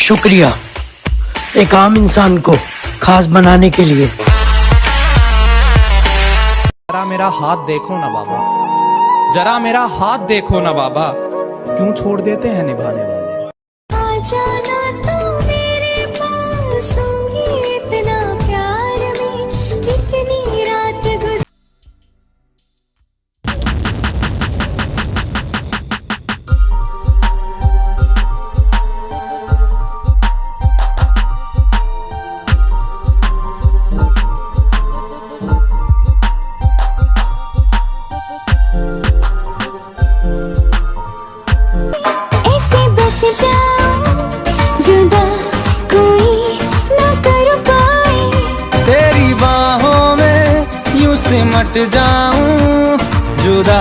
शुक्रिया एक आम इंसान को खास बनाने के लिए। जरा मेरा हाथ देखो ना बाबा, जरा मेरा हाथ देखो ना बाबा, क्यों छोड़ देते हैं निभाने वाले। आ जाना तू मेरे पास, दूंगी इतना प्यार में, इतनी रात गुजर। जुदा कोई ना कर पाए, तेरी बाहों में यूं सिमट जाऊं, जुदा